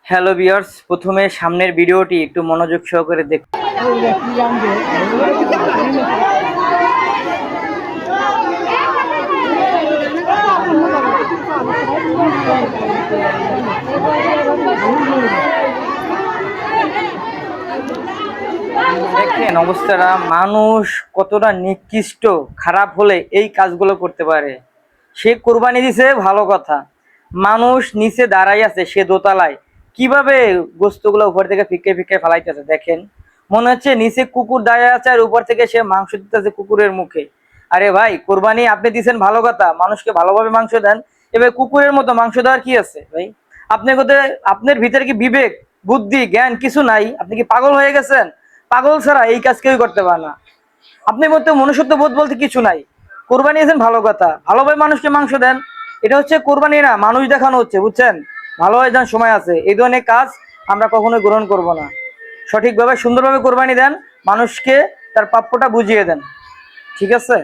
Hello viewers, প্রথমে সামনের ভিডিওটি একটু মনোযোগ সহকারে দেখুন। দেখেন অবস্থাটা, মানুষ কতটা নিকৃষ্ট খারাপ হলে এই কাজগুলো করতে পারে। সে কোরবানি দিছে ভালো কথা, মানুষ নিচে দাঁড়াই আছে, সে দোতলায় কিভাবে গোস্তগুলো উপর থেকে ফিকে ফিকে ফেলাইতেছে। দেখেন মনে হচ্ছে নিচে কুকুর দাঁড়িয়ে আছে আর উপর থেকে সে মাংস দিতেছে কুকুরের মুখে। আরে ভাই, কোরবানি আপনি দিচ্ছেন ভালো কথা, মানুষকে ভালোভাবে মাংস দেন, এবার কুকুরের মতো মাংস দেওয়ার কি আছে ভাই? আপনার ভিতরে কি বিবেক, বুদ্ধি, জ্ঞান কিছু নাই? আপনি কি পাগল হয়ে গেছেন? পাগল ছাড়া এই কাজ কেউ করতে পারে না। আপনার মধ্যে মনুষ্যত্ব বোধ বলতে কিছু নাই। কোরবানি দিয়েছেন ভালো কথা, ভালোভাবে মানুষকে মাংস দেন। এটা হচ্ছে কোরবানি না, মানুষ দেখানো হচ্ছে, বুঝছেন? ভালো হয়ে যান, সময় আছে। এই ধরনের কাজ আমরা কখনোই গ্রহণ করব না। সঠিকভাবে সুন্দরভাবে কোরবানি দেন, মানুষকে তার প্রাপ্যটা বুঝিয়ে দেন। ঠিক আছে?